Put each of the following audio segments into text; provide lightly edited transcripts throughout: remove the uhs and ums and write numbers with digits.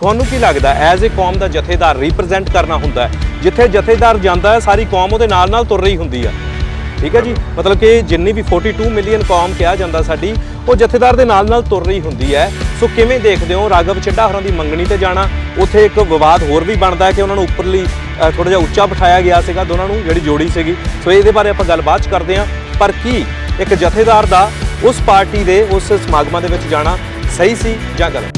ਤੁਹਾਨੂੰ ਕੀ ਲੱਗਦਾ as a ਕੌਮ ਦਾ ਜਥੇਦਾਰ ਰਿਪਰੈਜ਼ੈਂਟ ਕਰਨਾ ਹੁੰਦਾ ਹੈ, ਜਿੱਥੇ ਜਥੇਦਾਰ ਜਾਂਦਾ ਹੈ ਸਾਰੀ ਕੌਮ ਉਹਦੇ ਨਾਲ ਤੁਰ ਰਹੀ ਹੁੰਦੀ ਆ। ਠੀਕ ਹੈ ਜੀ, ਮਤਲਬ ਕਿ ਜਿੰਨੀ ਵੀ 42 ਮਿਲੀਅਨ ਕੌਮ ਕਿਹਾ ਜਾਂਦਾ ਸਾਡੀ, ਉਹ ਜਥੇਦਾਰ ਦੇ ਨਾਲ ਤੁਰ ਰਹੀ ਹੁੰਦੀ ਹੈ। ਸੋ ਕਿਵੇਂ ਦੇਖਦੇ ਹੋ ਰਾਘਵ ਚੱਡਾ ਹੋਰਾਂ ਦੀ ਮੰਗਣੀ ਤੇ ਜਾਣਾ? ਉੱਥੇ ਇੱਕ ਵਿਵਾਦ ਹੋਰ ਵੀ ਬਣਦਾ ਹੈ ਕਿ ਉਹਨਾਂ ਨੂੰ ਉੱਪਰਲੀ ਥੋੜਾ ਜਿਹਾ ਉੱਚਾ ਬਿਠਾਇਆ ਗਿਆ ਸੀਗਾ ਦੋਨਾਂ ਨੂੰ, ਜਿਹੜੀ ਜੋੜੀ ਸੀਗੀ। ਸੋ ਇਹਦੇ ਬਾਰੇ ਆਪਾਂ ਗੱਲਬਾਤ 'ਚ ਕਰਦੇ ਹਾਂ। ਪਰ ਕੀ ਇੱਕ ਜਥੇਦਾਰ ਦਾ ਉਸ ਪਾਰਟੀ ਦੇ ਉਸ ਸਮਾਗਮਾਂ ਦੇ ਵਿੱਚ ਜਾਣਾ ਸਹੀ ਸੀ ਜਾਂ ਗਲਤ?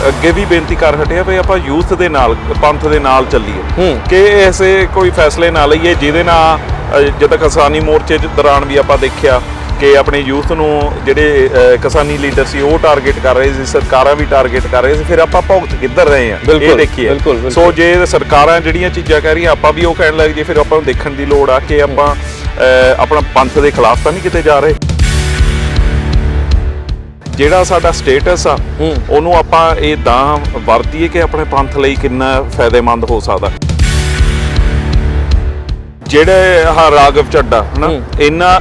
ਅੱਗੇ ਵੀ ਬੇਨਤੀ ਕਰ ਹਟਿਆ ਵੀ ਆਪਾਂ ਯੂਥ ਦੇ ਨਾਲ, ਪੰਥ ਦੇ ਨਾਲ ਚੱਲੀਏ ਕਿ ਐਸੇ ਕੋਈ ਫੈਸਲੇ ਨਾ ਲਈਏ ਜਿਹਦੇ ਨਾਲ ਜਿੱਦਾਂ ਕਿਸਾਨੀ ਮੋਰਚੇ ਦੌਰਾਨ ਵੀ ਆਪਾਂ ਦੇਖਿਆ ਕਿ ਆਪਣੇ ਯੂਥ ਨੂੰ ਜਿਹੜੇ ਕਿਸਾਨੀ ਲੀਡਰ ਸੀ ਉਹ ਟਾਰਗੇਟ ਕਰ ਰਹੇ ਸੀ, ਸਰਕਾਰਾਂ ਵੀ ਟਾਰਗੇਟ ਕਰ ਰਹੇ ਸੀ। ਫਿਰ ਆਪਾਂ ਭੁਗਤ ਕਿੱਧਰ ਰਹੇ ਹਾਂ ਇਹ ਦੇਖੀਏ। ਸੋ ਜੇ ਸਰਕਾਰਾਂ ਜਿਹੜੀਆਂ ਚੀਜ਼ਾਂ ਕਹਿ ਰਹੀਆਂ ਆਪਾਂ ਵੀ ਉਹ ਕਹਿਣ ਲੱਗ ਜੇ, ਫਿਰ ਆਪਾਂ ਨੂੰ ਦੇਖਣ ਦੀ ਲੋੜ ਆ ਕਿ ਆਪਾਂ ਆਪਣਾ ਪੰਥ ਦੇ ਖਿਲਾਫ ਤਾਂ ਨਹੀਂ ਕਿਤੇ ਜਾ ਰਹੇ। ਜਿਹੜਾ ਸਾਡਾ ਸਟੇਟਸ ਆ ਉਹਨੂੰ ਆਪਾਂ ਇਦਾਂ ਵਰਤੀਏ ਕਿ ਆਪਣੇ ਪੰਥ ਲਈ ਕਿੰਨਾ ਫਾਇਦੇਮੰਦ ਹੋ ਸਕਦਾ। ਜਿਹੜੇ ਰਾਘਵ ਚੱਡਾ ਹਨਾ,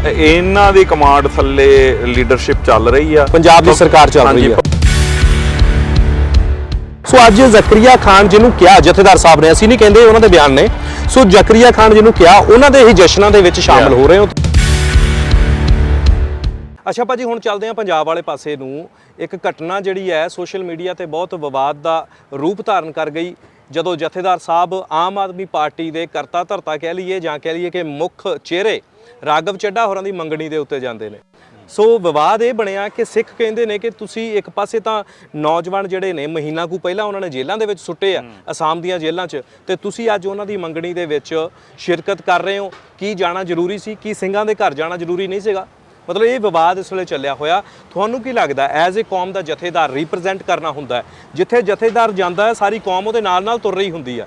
ਇਹਨਾਂ ਦੀ ਕਮਾਂਡ ਥੱਲੇ ਲੀਡਰਸ਼ਿਪ ਚੱਲ ਰਹੀ ਆ, ਪੰਜਾਬ ਦੀ ਸਰਕਾਰ ਚੱਲ ਰਹੀ ਆ। ਸੋ ਅੱਜ ਜ਼ਕਰੀਆ ਖਾਨ ਜਿਹਨੂੰ ਕਿਹਾ ਜਥੇਦਾਰ ਸਾਹਿਬ ਨੇ, ਅਸੀਂ ਨਹੀਂ ਕਹਿੰਦੇ, ਉਹਨਾਂ ਦੇ ਬਿਆਨ ਨੇ। ਸੋ ਜ਼ਕਰੀਆ ਖਾਨ ਜਿਹਨੂੰ ਕਿਹਾ, ਉਹਨਾਂ ਦੇ ਹੀ ਜਸ਼ਨਾਂ ਦੇ ਵਿੱਚ ਸ਼ਾਮਲ ਹੋ ਰਹੇ ਹੋ। ਅੱਛਾ ਭਾਜੀ, ਹੁਣ ਚੱਲਦੇ ਹਾਂ ਪੰਜਾਬ ਵਾਲੇ ਪਾਸੇ ਨੂੰ। ਇੱਕ ਘਟਨਾ ਜਿਹੜੀ ਹੈ ਸੋਸ਼ਲ ਮੀਡੀਆ ਤੇ ਬਹੁਤ ਵਿਵਾਦ ਦਾ ਰੂਪ ਧਾਰਨ ਕਰ ਗਈ, ਜਦੋਂ ਜਥੇਦਾਰ ਸਾਹਿਬ ਆਮ ਆਦਮੀ ਪਾਰਟੀ ਦੇ ਕਰਤਾ ਧਰਤਾ ਕਹਿ ਲਈਏ ਜਾਂ ਕਹਿ ਲਈਏ ਕਿ ਮੁੱਖ ਚਿਹਰੇ ਰਾਘਵ ਚੱਡਾ ਹੋਰਾਂ ਦੀ ਮੰਗਣੀ ਦੇ ਉੱਤੇ ਜਾਂਦੇ ਨੇ। ਸੋ ਵਿਵਾਦ ਇਹ ਬਣਿਆ ਕਿ ਸਿੱਖ ਕਹਿੰਦੇ ਨੇ ਕਿ ਤੁਸੀਂ ਇੱਕ ਪਾਸੇ ਤਾਂ ਨੌਜਵਾਨ ਜਿਹੜੇ ਨੇ ਮਹੀਨਾ ਕੁ ਪਹਿਲਾਂ ਉਹਨਾਂ ਨੇ ਜੇਲ੍ਹਾਂ ਦੇ ਵਿੱਚ ਸੁੱਟੇ ਆ, ਅਸਾਮ ਦੀਆਂ ਜੇਲ੍ਹਾਂ 'ਚ, ਤੇ ਤੁਸੀਂ ਅੱਜ ਉਹਨਾਂ ਦੀ ਮੰਗਣੀ ਦੇ ਵਿੱਚ ਸ਼ਿਰਕਤ ਕਰ ਰਹੇ ਹੋ। ਕੀ ਜਾਣਾ ਜ਼ਰੂਰੀ ਸੀ? ਕੀ ਸਿੰਘਾਂ ਦੇ ਘਰ ਜਾਣਾ ਜ਼ਰੂਰੀ ਨਹੀਂ ਸੀਗਾ? ਮਤਲਬ ਇਹ ਵਿਵਾਦ ਇਸ ਵੇਲੇ ਚੱਲਿਆ ਹੋਇਆ। ਤੁਹਾਨੂੰ ਕੀ ਲੱਗਦਾ ਐਜ਼ ਏ ਕੌਮ ਦਾ ਜਥੇਦਾਰ ਰਿਪਰੈਜ਼ੈਂਟ ਕਰਨਾ ਹੁੰਦਾ ਹੈ, ਜਿੱਥੇ ਜਥੇਦਾਰ ਜਾਂਦਾ ਹੈ ਸਾਰੀ ਕੌਮ ਉਹਦੇ ਨਾਲ ਤੁਰ ਰਹੀ ਹੁੰਦੀ ਆ।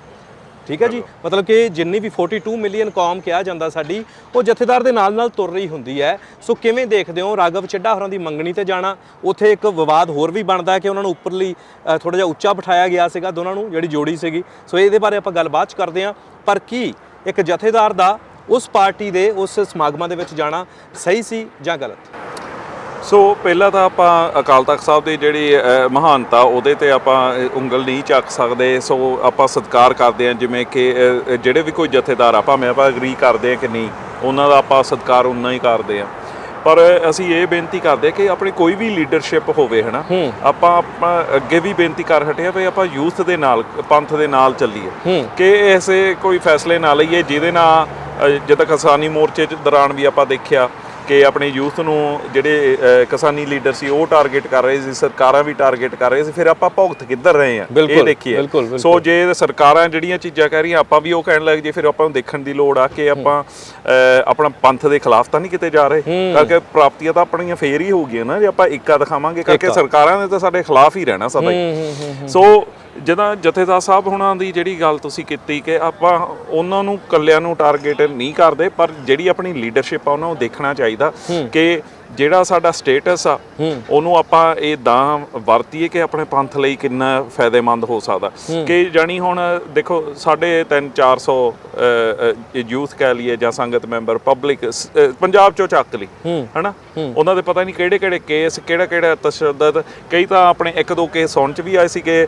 ਠੀਕ ਹੈ ਜੀ, ਮਤਲਬ ਕਿ ਜਿੰਨੀ ਵੀ 42 ਮਿਲੀਅਨ ਕੌਮ ਕਿਹਾ ਜਾਂਦਾ ਸਾਡੀ, ਉਹ ਜਥੇਦਾਰ ਦੇ ਨਾਲ ਤੁਰ ਰਹੀ ਹੁੰਦੀ ਹੈ। ਸੋ ਕਿਵੇਂ ਦੇਖਦੇ ਹੋ ਰਾਘਵ ਚੱਡਾ ਹੋਰਾਂ ਦੀ ਮੰਗਣੀ ਤੇ ਜਾਣਾ? ਉੱਥੇ ਇੱਕ ਵਿਵਾਦ ਹੋਰ ਵੀ ਬਣਦਾ ਹੈ ਕਿ ਉਹਨਾਂ ਨੂੰ ਉੱਪਰਲੀ ਥੋੜਾ ਜਿਹਾ ਉੱਚਾ ਬਿਠਾਇਆ ਗਿਆ ਸੀਗਾ ਦੋਨਾਂ ਨੂੰ, ਜਿਹੜੀ ਜੋੜੀ ਸੀਗੀ। ਸੋ ਇਹਦੇ ਬਾਰੇ ਆਪਾਂ ਗੱਲਬਾਤ 'ਚ ਕਰਦੇ ਹਾਂ। ਪਰ ਕੀ ਇੱਕ ਜਥੇਦਾਰ ਦਾ ਉਸ ਪਾਰਟੀ ਦੇ ਉਸ ਸਮਾਗਮਾਂ ਦੇ ਵਿੱਚ ਜਾਣਾ ਸਹੀ ਸੀ ਜਾਂ ਗਲਤ? ਸੋ ਪਹਿਲਾਂ ਤਾਂ ਆਪਾਂ ਅਕਾਲ ਤਖਤ ਸਾਹਿਬ ਦੀ ਜਿਹੜੀ ਮਹਾਨਤਾ ਉਹਦੇ ਤੇ ਆਪਾਂ ਉਂਗਲ ਨਹੀਂ ਚੱਕ ਸਕਦੇ। ਸੋ ਆਪਾਂ ਸਤਿਕਾਰ ਕਰਦੇ ਹਾਂ, ਜਿਵੇਂ ਕਿ ਜਿਹੜੇ ਵੀ ਕੋਈ ਜਥੇਦਾਰ ਆ, ਭਾਵੇਂ ਆਪਾਂ ਐਗਰੀ ਕਰਦੇ ਹਾਂ ਕਿ ਨਹੀਂ, ਉਹਨਾਂ ਦਾ ਆਪਾਂ ਸਤਿਕਾਰ ਉਨਾ ਹੀ ਕਰਦੇ ਹਾਂ। ਪਰ ਅਸੀਂ ਇਹ ਬੇਨਤੀ ਕਰਦੇ ਕਿ ਆਪਣੀ ਕੋਈ ਵੀ ਲੀਡਰਸ਼ਿਪ ਹੋਵੇ ਹੈ ਨਾ, ਆਪਾਂ ਅੱਗੇ ਵੀ ਬੇਨਤੀ ਕਰ ਹਟਿਆ ਵੀ ਆਪਾਂ ਯੂਥ ਦੇ ਨਾਲ, ਪੰਥ ਦੇ ਨਾਲ ਚੱਲੀਏ ਕਿ ਐਸੇ ਕੋਈ ਫੈਸਲੇ ਨਾ ਲਈਏ ਜਿਹਦੇ ਨਾਲ ਜਿੱਦਾਂ ਕਿਸਾਨੀ ਮੋਰਚੇ ਦੌਰਾਨ ਵੀ ਆਪਾਂ ਦੇਖਿਆ ਕਿ ਆਪਣੇ ਯੂਥ ਨੂੰ ਜਿਹੜੇ ਕਿਸਾਨੀ ਲੀਡਰ ਸੀ ਉਹ ਟਾਰਗੇਟ ਕਰ ਰਹੇ ਸੀ, ਸਰਕਾਰਾਂ ਵੀ ਟਾਰਗੇਟ ਕਰ ਰਹੇ ਸੀ। ਫਿਰ ਆਪਾਂ ਭੁਗਤ ਕਿੱਧਰ ਰਹੇ ਹਾਂ ਇਹ ਦੇਖੀਏ। ਸੋ ਜੇ ਸਰਕਾਰਾਂ ਜਿਹੜੀਆਂ ਚੀਜ਼ਾਂ ਕਹਿ ਰਹੀਆਂ ਆਪਾਂ ਵੀ ਉਹ ਕਹਿਣ ਲੱਗ ਜੇ, ਫਿਰ ਆਪਾਂ ਨੂੰ ਦੇਖਣ ਦੀ ਲੋੜ ਆ ਕਿ ਆਪਾਂ ਆਪਣਾ ਪੰਥ ਦੇ ਖਿਲਾਫ ਤਾਂ ਨਹੀਂ ਕਿਤੇ ਜਾ ਰਹੇ। ਕਰਕੇ ਪ੍ਰਾਪਤੀਆਂ ਤਾਂ ਆਪਣੀਆਂ ਫੇਰ ਹੀ ਹੋਊਗੀਆਂ ਨਾ ਜੇ ਆਪਾਂ ਇੱਕਾ ਦਿਖਾਵਾਂਗੇ, ਕਰਕੇ ਸਰਕਾਰਾਂ ਨੇ ਤਾਂ ਸਾਡੇ ਖਿਲਾਫ ਹੀ ਰਹਿਣਾ ਸਦਾ ਹੀ। ਸੋ ਜਦੋਂ ਜਥੇਦਾਰ ਸਾਹਿਬ ਹੁਣਾਂ ਦੀ ਜਿਹੜੀ ਗੱਲ ਤੁਸੀਂ ਕੀਤੀ ਕਿ ਆਪਾਂ ਉਹਨਾਂ ਨੂੰ ਇਕੱਲਿਆਂ ਨੂੰ ਟਾਰਗੇਟ ਨਹੀਂ ਕਰਦੇ, ਪਰ ਜਿਹੜੀ ਆਪਣੀ ਲੀਡਰਸ਼ਿਪ ਆ ਉਹਨਾਂ ਨੂੰ ਦੇਖਣਾ ਚਾਹੀਦਾ ਕਿ ਜਿਹੜਾ ਸਾਡਾ ਸਟੇਟਸ ਆ ਉਹਨੂੰ ਆਪਾਂ ਇਦਾਂ ਵਰਤੀਏ ਕਿ ਆਪਣੇ ਪੰਥ ਲਈ ਕਿੰਨਾ ਫਾਇਦੇਮੰਦ ਹੋ ਸਕਦਾ। ਕਿ ਜਾਣੀ ਹੁਣ ਦੇਖੋ ਸਾਡੇ 300-400 ਯੂਥ ਕਹਿ ਲਈਏ ਜਾਂ ਸੰਗਤ ਮੈਂਬਰ ਪਬਲਿਕ ਪੰਜਾਬ ਚੋਂ ਚੱਕ ਲਈ ਹਨਾ, ਉਹਨਾਂ ਦੇ ਪਤਾ ਨਹੀਂ ਕਿਹੜੇ ਕਿਹੜੇ ਕੇਸ, ਕਿਹੜਾ ਤਸ਼ੱਦਦ, ਕਈ ਤਾਂ ਆਪਣੇ 1-2 ਕੇਸ ਸੁਣ 'ਚ ਵੀ ਆਏ ਸੀ ਕਿ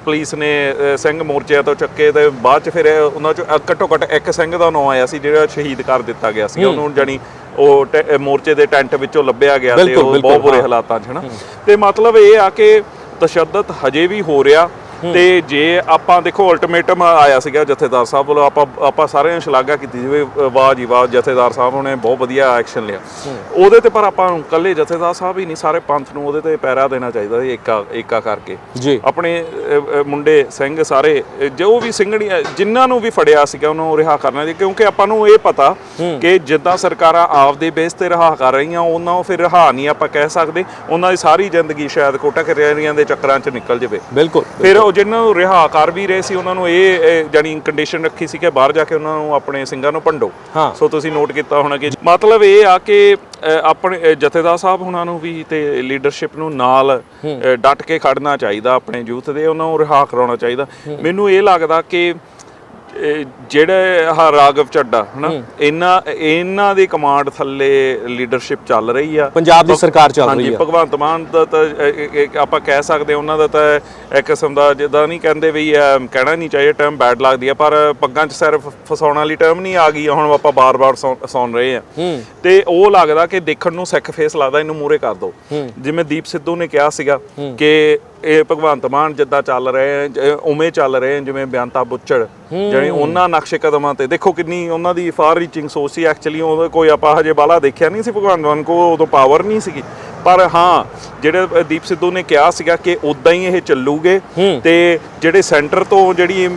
ਪੁਲਿਸ ਨੇ ਸਿੰਘ ਮੋਰਚਿਆਂ ਤੋਂ ਚੱਕੇ ਤੇ ਬਾਅਦ 'ਚ ਫਿਰ ਉਹਨਾਂ 'ਚੋਂ ਘੱਟੋ ਘੱਟ ਇੱਕ ਸਿੰਘ ਦਾ ਨਾਂ ਆਇਆ ਸੀ ਜਿਹੜਾ ਸ਼ਹੀਦ ਕਰ ਦਿੱਤਾ ਗਿਆ ਸੀ। ਉਹਨੂੰ ਜਾਣੀ ਉਹ ਮੋਰਚੇ ਦੇ ਟੈਂਟ ਵਿੱਚੋਂ ਲੱਭਿਆ ਗਿਆ ਤੇ ਉਹ ਬਹੁਤ ਬੁਰੇ ਹਾਲਾਤਾਂ 'ਚ ਹਨਾ। ਤੇ ਮਤਲਬ ਇਹ ਆ ਕਿ ਤਸ਼ੱਦਦ ਹਜੇ ਵੀ ਹੋ ਰਿਹਾ। ਤੇ ਜੇ ਆਪਾਂ ਦੇਖੋ ਅਲਟੀਮੇਟਮ ਆਇਆ ਸੀਗਾ ਜਥੇਦਾਰ ਸਾਹਿਬ ਵੱਲੋਂ, ਆਪਾਂ ਸਾਰਿਆਂ ਨੇ ਸ਼ਲਾਘਾ ਕੀਤੀ ਸੀ, ਵਾਹ ਜੀ ਵਾਹ ਜਥੇਦਾਰ ਸਾਹਿਬ ਨੇ ਬਹੁਤ ਵਧੀਆ ਐਕਸ਼ਨ ਲਿਆ ਉਹਦੇ ਤੇ। ਪਰ ਆਪਾਂ ਨੂੰ ਇਕੱਲੇ ਜਥੇਦਾਰ ਸਾਹਿਬ ਹੀ ਨਹੀਂ, ਸਾਰੇ ਪੰਥ ਨੂੰ ਉਹਦੇ ਤੇ ਪਹਿਰਾ ਦੇਣਾ ਚਾਹੀਦਾ ਸੀ, ਏਕਾ ਕਰਕੇ। ਆਪਣੇ ਮੁੰਡੇ ਸਿੰਘ ਸਾਰੇ ਜੋ ਵੀ ਸਿੰਘਣੀ ਜਿਨ੍ਹਾਂ ਨੂੰ ਵੀ ਫੜਿਆ ਸੀਗਾ ਉਹਨੂੰ ਰਿਹਾ ਕਰਨਾ ਚਾਹੀਦਾ, ਕਿਉਂਕਿ ਆਪਾਂ ਨੂੰ ਇਹ ਪਤਾ ਕਿ ਜਿੱਦਾਂ ਸਰਕਾਰਾਂ ਆਪਦੇ ਬੇਸ ਤੇ ਰਿਹਾ ਕਰ ਰਹੀਆਂ, ਉਹਨਾਂ ਨੂੰ ਫਿਰ ਰਿਹਾ ਨਹੀਂ ਆਪਾਂ ਕਹਿ ਸਕਦੇ। ਉਹਨਾਂ ਦੀ ਸਾਰੀ ਜ਼ਿੰਦਗੀ ਸ਼ਾਇਦ ਕੋਟਾ ਕਚਹਿਰੀਆਂ ਦੇ ਚੱਕਰਾਂ 'ਚ ਨਿਕਲ ਜਾਵੇ। ਬਿਲਕੁਲ। ਫਿਰ ਜਿਨ੍ਹਾਂ ਨੂੰ ਰਿਹਾ ਕਰ ਵੀ ਰਹੇ ਸੀ ਉਹਨਾਂ ਨੂੰ ਇਹ ਜਾਣੀ ਕੰਡੀਸ਼ਨ ਰੱਖੀ ਸੀ ਕਿ ਬਾਹਰ ਜਾ ਕੇ ਉਹਨਾਂ ਨੂੰ ਆਪਣੇ ਸਿੰਘਾਂ ਨੂੰ ਭੰਡੋ। ਸੋ ਤੁਸੀਂ ਨੋਟ ਕੀਤਾ ਹੋਣਾ ਕਿ ਮਤਲਬ ਇਹ ਆ ਕਿ ਆਪਣੇ ਜਥੇਦਾਰ ਸਾਹਿਬ ਹੁਣਾਂ ਨੂੰ ਵੀ ਤੇ ਲੀਡਰਸ਼ਿਪ ਨੂੰ ਨਾਲ ਡਟ ਕੇ ਖੜਨਾ ਚਾਹੀਦਾ ਆਪਣੇ ਯੂਥ ਦੇ, ਉਹਨਾਂ ਨੂੰ ਰਿਹਾ ਕਰਾਉਣਾ ਚਾਹੀਦਾ। ਮੈਨੂੰ ਇਹ ਲੱਗਦਾ ਕਿ ਜਿਹੜੇ ਰਾਘਵ ਚੱਡਾ ਹਨਾ, ਇਹਨਾਂ ਦੀ ਕਮਾਂਡ ਥੱਲੇ ਲੀਡਰਸ਼ਿਪ ਚੱਲ ਰਹੀ ਆ, ਪੰਜਾਬ ਦੀ ਸਰਕਾਰ ਚੱਲ ਰਹੀ ਹਾਂਜੀ। ਆ। ਭਗਵੰਤ ਮਾਨ ਦਾ ਤਾਂ ਆਪਾਂ ਕਹਿ ਸਕਦੇ ਉਹਨਾਂ ਦਾ ਤਾਂ ਇੱਕ ਕਿਸਮ ਦਾ ਜਿੱਦਾਂ ਨਹੀਂ ਕਹਿੰਦੇ ਵੀ ਕਹਿਣਾ ਨਹੀਂ ਚਾਹੀਦਾ ਟਰਮ ਬੈਡ ਲੱਗਦੀ ਆ, ਪਰ ਪੱਗਾਂ 'ਚ ਸਿਰ ਫਸਾਉਣ ਵਾਲੀ ਟਰਮ ਨਹੀਂ ਆ ਗਈ ਹੁਣ, ਆਪਾਂ ਬਾਰ-ਬਾਰ ਸੁਣ ਰਹੇ ਆ। ਤੇ ਉਹ ਲੱਗਦਾ ਕਿ ਦੇਖਣ ਨੂੰ ਸਿੱਖ ਫੇਸ ਲੱਗਦਾ, ਇਹਨੂੰ ਮੂਹਰੇ ਕਰ ਦੋ। ਜਿਵੇਂ ਦੀਪ ਸਿੱਧੂ ਨੇ ਕਿਹਾ ਸੀਗਾ ਕਿ ਇਹ ਭਗਵੰਤ ਮਾਨ ਜਿੱਦਾਂ ਚੱਲ ਰਹੇ ਉਵੇਂ ਚੱਲ ਰਹੇ ਜਿਵੇਂ ਬਿਆਨਤਾ ਬੁੱਚੜ, ਜਿਹੜੇ ਉਹਨਾਂ ਨਕਸ਼ੇ ਕਦਮਾਂ ਤੇ ਦੇਖੋ ਕਿੰਨੀ ਉਹਨਾਂ ਦੀ ਫਾਰ ਰੀਚਿੰਗ ਸੋਚ ਸੀ। ਐਕਚੁਅਲੀ ਉਹ ਕੋਈ ਆਪਾਂ ਹਜੇ ਬਾਲਾ ਦੇਖਿਆ ਨਹੀਂ ਸੀ ਭਗਵੰਤ ਮਾਨ ਕੋਲ, ਉਦੋਂ ਪਾਵਰ ਨਹੀਂ ਸੀਗੀ, ਪਰ ਹਾਂ ਜਿਹੜੇ ਦੀਪ ਸਿੱਧੂ ਨੇ ਕਿਹਾ ਸੀਗਾ ਕਿ ਉਦਾਂ ਹੀ ਇਹ ਚੱਲੂਗੇ ਤੇ ਜਿਹੜੇ ਸੈਂਟਰ ਤੋਂ ਜਿਹੜੀ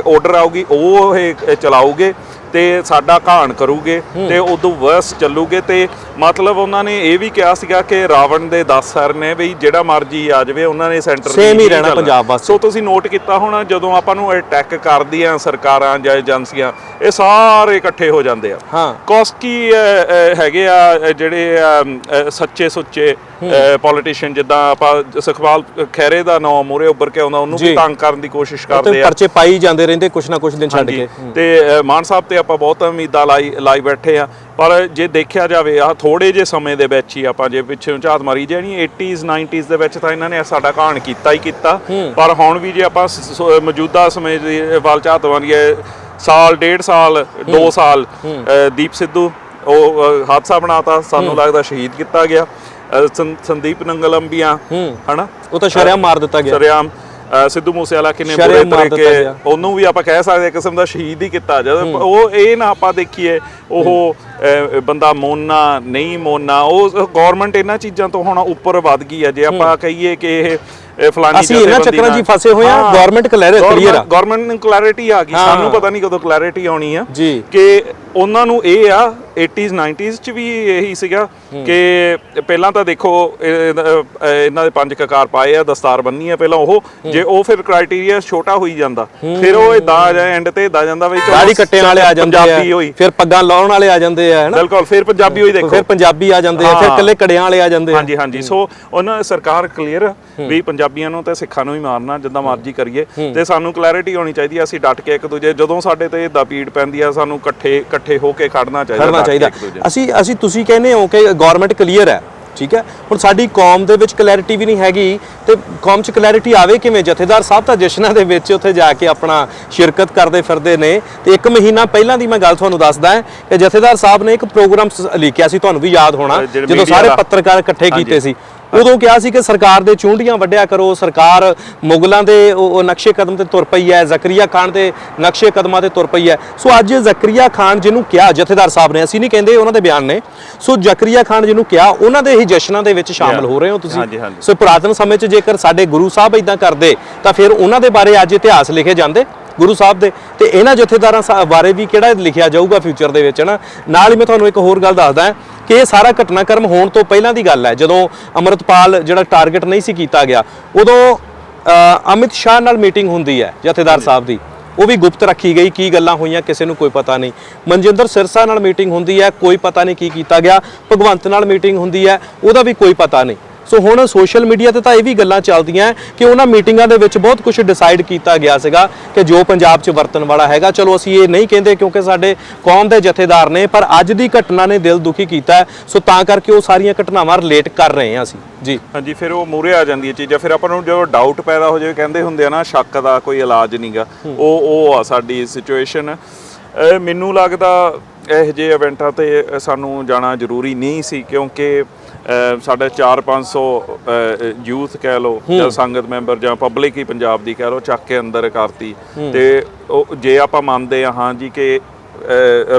ਆਰਡਰ ਆਊਗੀ ਉਹ ਇਹ ਚਲਾਉਗੇ ਤੇ ਸਾਡਾ ਘਾਣ ਕਰੂਗੇ ਤੇ ਉਦੋਂ ਵਰਸ ਚੱਲੂਗੇ। ਤੇ ਮਤਲਬ ਉਹਨਾਂ ਨੇ ਇਹ ਵੀ ਕਿਹਾ ਸੀਗਾ ਕਿ ਰਾਵਣ ਦੇ 10 ਸਿਰ ਨੇ, ਵੀ ਜਿਹੜਾ ਮਰਜੀ ਆ ਜਾਵੇ ਉਹਨਾਂ ਨੇ ਸੈਂਟਰ ਸੇਮ ਹੀ ਰਹਿਣਾ ਪੰਜਾਬ ਵਾਸਤੇ। ਸੋ ਤੁਸੀਂ ਨੋਟ ਕੀਤਾ ਹੋਣਾ ਜਦੋਂ ਆਪਾਂ ਨੂੰ ਅਟੈਕ ਕਰਦੀਆਂ ਸਰਕਾਰਾਂ ਜਾਂ ਏਜੰਸੀਆਂ, ਇਹ ਸਾਰੇ ਇਕੱਠੇ ਹੋ ਜਾਂਦੇ ਆ। ਕੋਸਕੀ ਹੈਗੇ ਆ ਜਿਹੜੇ ਸੱਚੇ ਸੁੱਚੇ ਪੋਲੀਟੀਸ਼ੀਅਨ, ਜਿੱਦਾਂ ਆਪਾਂ ਸੁਖਪਾਲ ਖਹਿਰੇ ਦਾ ਨਾਮ ਮੂਹਰੇ ਉੱਭਰ ਕੇ ਆਉਂਦਾ, ਉਹਨੂੰ ਵੀ ਤੰਗ ਕਰਨ ਦੀ ਕੋਸ਼ਿਸ਼ ਕਰਦੇ ਆ, ਪਰਚੇ ਪਾਈ ਜਾਂਦੇ ਰਹਿੰਦੇ ਕੁਛ ਨਾ ਕੁਛ ਦਿਨ ਛੱਡ ਕੇ। ਤੇ ਮਾਨ ਸਾਹਿਬ ਤੇ ਆਪਾਂ ਬਹੁਤ ਉਮੀਦਾਂ ਲਾਈ ਬੈਠੇ ਆ, ਪਰ ਜੇ ਦੇਖਿਆ ਜਾਵੇ ਆ ਥੋੜੇ ਜਿਹੇ ਸਮੇਂ ਦੇ ਵਿੱਚ ਹੀ ਆਪਾਂ ਜੇ ਪਿੱਛੇ ਝਾਤ ਮਾਰੀ ਜਾਣੀ 80s 90s ਦੇ ਵਿੱਚ ਤਾਂ ਇਹਨਾਂ ਨੇ ਸਾਡਾ ਘਾਣ ਕੀਤਾ ਹੀ ਕੀਤਾ, ਪਰ ਹੁਣ ਵੀ ਜੇ ਆਪਾਂ ਮੌਜੂਦਾ ਸਮੇਂ ਦੀ ਵੱਲ ਝਾਤ ਮਾਰੀਏ, ਸਾਲ 1.5 ਸਾਲ 2 ਸਾਲ ਦੀਪ ਸਿੱਧੂ ਉਹ ਹਾਦਸਾ ਬਣਾਤਾ, ਸਾਨੂੰ ਲੱਗਦਾ ਸ਼ਹੀਦ ਕੀਤਾ ਗਿਆ। ਸੰਦੀਪ ਨੰਗਲੰਬੀਆਂ ਹਨਾ, ਉਹ ਤਾਂ ਸ਼ਰੇਆਮ ਮਾਰ ਦਿੱਤਾ ਗਿਆ। ਸ਼ਰੇਆਮ ਸਿੱਧੂ ਮੂਸੇਵਾਲਾ ਕਿੰਨੇ ਬੁਰੇ ਤਰੀਕੇ, ਉਹਨੂੰ ਵੀ ਆਪਾਂ ਕਹਿ ਸਕਦੇ ਕਿਸਮ ਦਾ ਸ਼ਹੀਦ ਹੀ ਕੀਤਾ। ਜਦ ਉਹ ਇਹ ਨਾ ਆਪਾਂ ਦੇਖੀਏ ਉਹ ਬੰਦਾ ਮੋਨਾ ਨਹੀਂ ਮੋਨਾ, ਉਹ ਗਵਰਨਮੈਂਟ ਇਹਨਾਂ ਚੀਜ਼ਾਂ ਤੋਂ ਹੁਣ ਉੱਪਰ ਵੱਧ ਗਈ ਆ। ਜੇ ਆਪਾਂ ਕਹੀਏ ਕਿ ਇਹ ਫਲਾਨੀ ਅਸੀਂ ਇਹਨਾਂ ਚੱਕਰਾਂ 'ਚ ਹੀ ਫਸੇ ਹੋਏ ਆ, ਗਵਰਨਮੈਂਟ ਕਲੀਅਰ ਆ, ਗਵਰਨਮੈਂਟ ਨੂੰ ਕਲੈਰਿਟੀ ਆ ਗਈ, ਸਾਨੂੰ ਪਤਾ ਨਹੀਂ ਕਦੋਂ ਕਲੈਰਿਟੀ ਆਉਣੀ ਆ ਜੀ। ਕਿ ਉਹਨਾਂ ਨੂੰ ਇਹ ਆ 80s 90s 'ਚ ਵੀ ਇਹੀ ਸੀਗਾ ਕਿ ਪਹਿਲਾਂ ਤਾਂ ਦੇਖੋ ਇਹਨਾਂ ਦੇ 5 ਕਕਾਰ ਪਾਏ ਆ, ਦਸਤਾਰ ਬੰਨੀ ਆ ਪਹਿਲਾਂ, ਉਹ ਜੇ ਉਹ ਫਿਰ ਕ੍ਰਾਈਟੇਰੀਆ ਛੋਟਾ ਹੋਈ ਜਾਂਦਾ, ਫਿਰ ਉਹ ਇਦਾਂ ਆ ਜਾਏ ਐਂਡ ਤੇ ਇਦਾਂ ਜਾਂਦਾ ਵੀ ਦਾੜੀ ਕੱਟਣ ਵਾਲੇ ਆ ਜਾਂਦੇ ਪੰਜਾਬੀ ਹੋਈ, ਫਿਰ ਪੱਗਾਂ ਲਾਉਣ ਵਾਲੇ ਆ ਜਾਂਦੇ ਆ, ਬਿਲਕੁਲ, ਫਿਰ ਪੰਜਾਬੀ ਹੋਈ, ਦੇਖੋ ਫਿਰ ਪੰਜਾਬੀ ਆ ਜਾਂਦੇ ਆ, ਫਿਰ ਇਕੱਲੇ ਕੜਿਆਂ ਵਾਲੇ ਆ ਜਾਂਦੇ ਆ। ਹਾਂਜੀ ਹਾਂਜੀ। ਸੋ ਉਹਨਾਂ ਸਰਕਾਰ ਕਲੀਅਰ ਵੀ ਪੰਜਾਬੀਆਂ ਨੂੰ ਤੇ ਸਿੱਖਾਂ ਨੂੰ ਵੀ ਮਾਰਨਾ ਜਿੱਦਾਂ ਮਰਜ਼ੀ ਕਰੀਏ, ਤੇ ਸਾਨੂੰ ਕਲੈਰਿਟੀ ਹੋਣੀ ਚਾਹੀਦੀ ਆ। ਅਸੀਂ ਡਟ ਕੇ ਇੱਕ ਦੂਜੇ, ਜਦੋਂ ਸਾਡੇ ਤੇ ਏਦਾਂ ਪੀੜ ਪੈਂਦੀ ਆ, ਸਾਨੂੰ ਇਕੱਠੇ ਹੋ ਕੇ ਖੜਨਾ ਚਾਹੀਦਾ। ਅਸੀਂ ਤੁਸੀਂ ਕਹਿੰਦੇ ਹੋ ਕਿ ਗਵਰਨਮੈਂਟ ਕਲੀਅਰ ਹੈ, ਠੀਕ ਹੈ, ਹੁਣ ਸਾਡੀ ਕੌਮ ਦੇ ਵਿੱਚ ਕਲੈਰਿਟੀ ਵੀ ਨਹੀਂ ਹੈਗੀ, ਤੇ ਕੌਮ 'ਚ ਕਲੈਰਿਟੀ ਆਵੇ ਕਿਵੇਂ? ਜਥੇਦਾਰ ਸਾਹਿਬ ਤਾਂ ਜਸ਼ਨਾਂ ਦੇ ਵਿੱਚ ਉੱਥੇ ਜਾ ਕੇ ਆਪਣਾ ਸ਼ਿਰਕਤ ਕਰਦੇ ਫਿਰਦੇ ਨੇ, ਤੇ 1 ਮਹੀਨਾ ਪਹਿਲਾਂ ਦੀ ਮੈਂ ਗੱਲ ਤੁਹਾਨੂੰ ਦੱਸਦਾ ਹਾਂ ਕਿ ਜਥੇਦਾਰ ਸਾਹਿਬ ਨੇ ਇੱਕ ਪ੍ਰੋਗਰਾਮ ਲਿਖਿਆ ਸੀ, ਤੁਹਾਨੂੰ ਵੀ ਯਾਦ ਹੋਣਾ, ਜਦੋਂ ਸਾਰੇ ਪੱਤਰਕਾਰ ਇਕੱਠੇ ਕੀਤੇ ਸੀ, ਉਦੋਂ ਕਿਹਾ ਸੀ ਕਿ ਸਰਕਾਰ ਦੇ ਚੂੰਡੀਆਂ ਵੱਢਿਆ ਕਰੋ, ਸਰਕਾਰ ਮੁਗਲਾਂ ਦੇ ਉਹ ਨਕਸ਼ੇ ਕਦਮ ਤੇ ਤੁਰ ਪਈ ਹੈ, ਜ਼ਕਰੀਆ ਖਾਨ ਦੇ ਨਕਸ਼ੇ ਕਦਮਾਂ ਤੇ ਤੁਰ ਪਈ ਹੈ। ਸੋ ਅੱਜ ਜ਼ਕਰੀਆ ਖਾਨ ਜਿਹਨੂੰ ਕਿਹਾ ਜਥੇਦਾਰ ਸਾਹਿਬ ਨੇ, ਅਸੀਂ ਨਹੀਂ ਕਹਿੰਦੇ, ਉਹਨਾਂ ਦੇ ਬਿਆਨ ਨੇ, ਸੋ ਜ਼ਕਰੀਆ ਖਾਨ ਜਿਹਨੂੰ ਕਿਹਾ, ਉਹਨਾਂ ਦੇ ਹੀ ਜਸ਼ਨਾਂ ਦੇ ਵਿੱਚ ਸ਼ਾਮਲ ਹੋ ਰਹੇ ਹੋ ਤੁਸੀਂ। ਸੋ ਪੁਰਾਤਨ ਸਮੇਂ 'ਚ ਜੇਕਰ ਸਾਡੇ ਗੁਰੂ ਸਾਹਿਬ ਇਦਾਂ ਕਰਦੇ ਤਾਂ ਫਿਰ ਉਹਨਾਂ ਦੇ ਬਾਰੇ ਅੱਜ ਇਤਿਹਾਸ ਲਿਖੇ ਜਾਂਦੇ ਗੁਰੂ ਸਾਹਿਬ ਦੇ, ਤੇ ਇਹਨਾਂ ਜਥੇਦਾਰਾਂ ਬਾਰੇ ਵੀ ਕਿਹੜਾ ਲਿਖਿਆ ਜਾਊਗਾ ਫਿਊਚਰ ਦੇ ਵਿੱਚ ਨਾ। ਨਾਲ ਹੀ ਮੈਂ ਤੁਹਾਨੂੰ ਇੱਕ ਹੋਰ ਗੱਲ ਦੱਸਦਾ ਕਿ ਇਹ ਸਾਰਾ ਘਟਨਾਕ੍ਰਮ ਹੋਣ ਤੋਂ ਪਹਿਲਾਂ ਦੀ ਗੱਲ ਹੈ, ਜਦੋਂ ਅੰਮ੍ਰਿਤਪਾਲ ਜਿਹੜਾ ਟਾਰਗੇਟ ਨਹੀਂ ਸੀ ਕੀਤਾ ਗਿਆ, ਉਦੋਂ ਅਮਿਤ ਸ਼ਾਹ ਨਾਲ ਮੀਟਿੰਗ ਹੁੰਦੀ ਹੈ ਜਥੇਦਾਰ ਸਾਹਿਬ ਦੀ, ਉਹ ਵੀ ਗੁਪਤ ਰੱਖੀ ਗਈ, ਕੀ ਗੱਲਾਂ ਹੋਈਆਂ ਕਿਸੇ ਨੂੰ ਕੋਈ ਪਤਾ ਨਹੀਂ। ਮਨਜਿੰਦਰ ਸਿਰਸਾ ਨਾਲ ਮੀਟਿੰਗ ਹੁੰਦੀ ਹੈ, ਕੋਈ ਪਤਾ ਨਹੀਂ ਕੀ ਕੀਤਾ ਗਿਆ। ਭਗਵੰਤ ਨਾਲ ਮੀਟਿੰਗ ਹੁੰਦੀ ਹੈ, ਉਹਦਾ ਵੀ ਕੋਈ ਪਤਾ ਨਹੀਂ। ਸੋ ਹੁਣ ਸੋਸ਼ਲ ਮੀਡੀਆ ਤੇ ਤਾਂ ਇਹ ਵੀ ਗੱਲਾਂ ਚੱਲਦੀਆਂ ਕਿ ਉਹਨਾਂ ਮੀਟਿੰਗਾਂ ਦੇ ਵਿੱਚ ਬਹੁਤ ਕੁਝ ਡਿਸਾਈਡ ਕੀਤਾ ਗਿਆ ਸੀਗਾ ਕਿ ਜੋ ਪੰਜਾਬ 'ਚ ਵਰਤਣ ਵਾਲਾ ਹੈਗਾ। ਚਲੋ ਅਸੀਂ ਇਹ ਨਹੀਂ ਕਹਿੰਦੇ ਕਿਉਂਕਿ ਸਾਡੇ ਕੌਮ ਦੇ ਜਥੇਦਾਰ ਨੇ, ਪਰ ਅੱਜ ਦੀ ਘਟਨਾ ਨੇ ਦਿਲ ਦੁਖੀ ਕੀਤਾ, ਸੋ ਤਾਂ ਕਰਕੇ ਉਹ ਸਾਰੀਆਂ ਘਟਨਾਵਾਂ ਰਿਲੇਟ ਕਰ ਰਹੇ ਹਾਂ ਅਸੀਂ ਜੀ। ਹਾਂਜੀ, ਫਿਰ ਉਹ ਮੂਹਰੇ ਆ ਜਾਂਦੀ ਹੈ ਚੀਜ਼ਾਂ, ਫਿਰ ਆਪਾਂ ਨੂੰ ਜਦੋਂ ਡਾਊਟ ਪੈਦਾ ਹੋ ਜਾਵੇ, ਕਹਿੰਦੇ ਹੁੰਦੇ ਆ ਨਾ ਸ਼ੱਕ ਦਾ ਕੋਈ ਇਲਾਜ ਨਹੀਂਗਾ, ਉਹ ਆ ਸਾਡੀ ਸਿਚੁਏਸ਼ਨ। ਮੈਨੂੰ ਲੱਗਦਾ ਇਹੋ ਜਿਹੇ ਇਵੈਂਟਾਂ ਤੇ ਸਾਨੂੰ ਜਾਣਾ ਜ਼ਰੂਰੀ ਨਹੀਂ ਸੀ, ਕਿਉਂਕਿ ਸਾਡਾ 400-500 ਯੂਥ ਕਹਿ ਲਓ ਜਾਂ ਸੰਗਤ ਮੈਂਬਰ ਜਾਂ ਪਬਲਿਕ ਹੀ ਪੰਜਾਬ ਦੀ ਕਹਿ ਲਓ ਚੱਕ ਕੇ ਅੰਦਰ ਕਰਤੀ। ਤੇ ਉਹ ਜੇ ਆਪਾਂ ਮੰਨਦੇ ਆ ਹਾਂ ਜੀ ਕਿ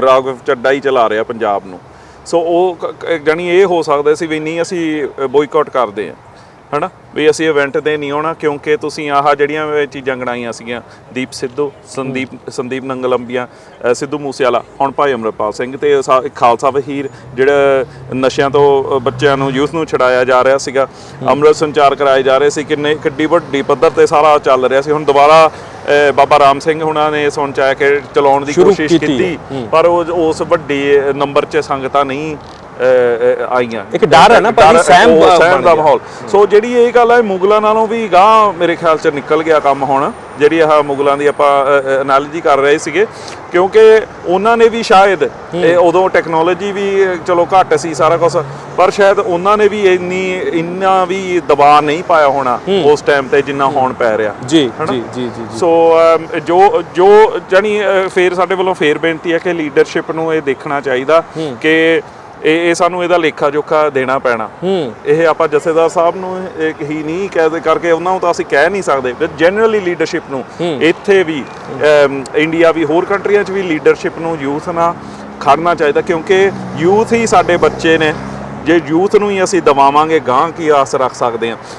ਰਾਘਵ ਚੱਡਾ ਹੀ ਚਲਾ ਰਿਹਾ ਪੰਜਾਬ ਨੂੰ, ਸੋ ਉਹ ਜਾਣੀ ਇਹ ਹੋ ਸਕਦਾ ਸੀ ਵੀ ਨਹੀਂ ਅਸੀਂ ਬੋਇਕਾਟ ਕਰਦੇ ਹਾਂ, ਹੈ ਨਾ, ਵੀ ਅਸੀਂ ਇਵੈਂਟ 'ਤੇ ਨਹੀਂ ਆਉਣਾ ਕਿਉਂਕਿ ਤੁਸੀਂ ਆਹ ਜਿਹੜੀਆਂ ਚੀਜ਼ਾਂ ਗਣਾਈਆਂ ਸੀਗੀਆਂ, ਦੀਪ ਸਿੱਧੂ, ਸੰਦੀਪ ਨੰਗਲੰਬੀਆਂ, ਸਿੱਧੂ ਮੂਸੇਵਾਲਾ, ਹੁਣ ਭਾਈ ਅੰਮ੍ਰਿਤਪਾਲ ਸਿੰਘ ਤੇ ਖਾਲਸਾ ਵਹੀਰ, ਜਿਹੜਾ ਨਸ਼ਿਆਂ ਤੋਂ ਬੱਚਿਆਂ ਨੂੰ, ਯੂਥ ਨੂੰ ਛਡਾਇਆ ਜਾ ਰਿਹਾ ਸੀਗਾ, ਅੰਮ੍ਰਿਤ ਸੰਚਾਰ ਕਰਾਏ ਜਾ ਰਹੇ ਸੀ, ਕਿੱਡੀ ਵੱਡੀ ਪੱਧਰ ਤੇ ਸਾਰਾ ਚੱਲ ਰਿਹਾ ਸੀ। ਹੁਣ ਦੁਬਾਰਾ ਬਾਬਾ ਰਾਮ ਸਿੰਘ ਹੁਣਾਂ ਨੇ ਸੁਣ ਚ ਆਇਆ ਕਿ ਚਲਾਉਣ ਦੀ ਕੋਸ਼ਿਸ਼ ਕੀਤੀ, ਪਰ ਉਸ ਵੱਡੀ ਨੰਬਰ 'ਚ ਸੰਗਤਾਂ ਨਹੀਂ ਆਈਆਂ। ਇੱਕ ਡਰ ਹੈ ਨਾ ਭਾਜੀ, ਸਹਿਮ ਸਹਿਮ ਦਾ ਬਣ ਗਿਆ। ਮਾਹੌਲ। ਸੋ ਜਿਹੜੀ ਇਹ ਗੱਲ ਹੈ ਮੁਗਲਾਂ ਨਾਲੋਂ ਵੀ ਗਾਂਹ ਮੇਰੇ ਖਿਆਲ 'ਚ ਨਿਕਲ ਗਿਆ ਕੰਮ ਹੁਣ, ਜਿਹੜੀ ਆਹ ਮੁਗਲਾਂ ਦੀ ਆਪਾਂ ਐਨਾਲੋਜੀ ਕਰ ਰਹੇ ਸੀਗੇ, ਕਿਉਂਕਿ ਉਹਨਾਂ ਨੇ ਵੀ ਸ਼ਾਇਦ ਉਦੋਂ ਟੈਕਨੋਲੋਜੀ ਵੀ ਚਲੋ ਘੱਟ ਸੀ ਸਾਰਾ ਕੁਝ, ਪਰ ਸ਼ਾਇਦ ਉਹਨਾਂ ਨੇ ਵੀ ਇੰਨਾ ਵੀ ਦਬਾਅ ਨਹੀਂ ਪਾਇਆ ਹੋਣਾ ਉਸ ਟਾਈਮ ਤੇ ਜਿੰਨਾ ਹੁਣ ਪੈ ਰਿਹਾ। ਜੀ ਜੀ ਜੀ ਜੀ। ਸੋ ਜੋ ਜਾਨੀ ਫੇਰ ਸਾਡੇ ਵੱਲੋਂ ਫੇਰ ਬੇਨਤੀ ਹੈ ਕਿ ਲੀਡਰਸ਼ਿਪ ਨੂੰ ਇਹ ਦੇਖਣਾ ਚਾਹੀਦਾ ਕਿ ਇਹ ਸਾਨੂੰ ਇਹਦਾ ਲੇਖਾ ਜੋਖਾ ਦੇਣਾ ਪੈਣਾ। ਇਹ ਆਪਾਂ ਜਥੇਦਾਰ ਸਾਹਿਬ ਨੂੰ ਹੀ ਨਹੀਂ ਕਹਿ ਕਰਕੇ ਉਹਨਾਂ ਨੂੰ ਤਾਂ ਅਸੀਂ ਕਹਿ ਨਹੀਂ ਸਕਦੇ, ਜਨਰਲੀ ਲੀਡਰਸ਼ਿਪ ਨੂੰ ਇੱਥੇ ਵੀ ਇੰਡੀਆ ਵੀ ਹੋਰ ਕੰਟਰੀਆਂ 'ਚ ਵੀ ਲੀਡਰਸ਼ਿਪ ਨੂੰ ਯੂਥ ਨਾਲ ਖੜਨਾ ਚਾਹੀਦਾ, ਕਿਉਂਕਿ ਯੂਥ ਹੀ ਸਾਡੇ ਬੱਚੇ ਨੇ। ਜੇ ਯੂਥ ਨੂੰ ਹੀ ਅਸੀਂ ਦਬਾਵਾਂਗੇ ਗਾਂਹ ਕੀ ਆਸ ਰੱਖ ਸਕਦੇ ਹਾਂ।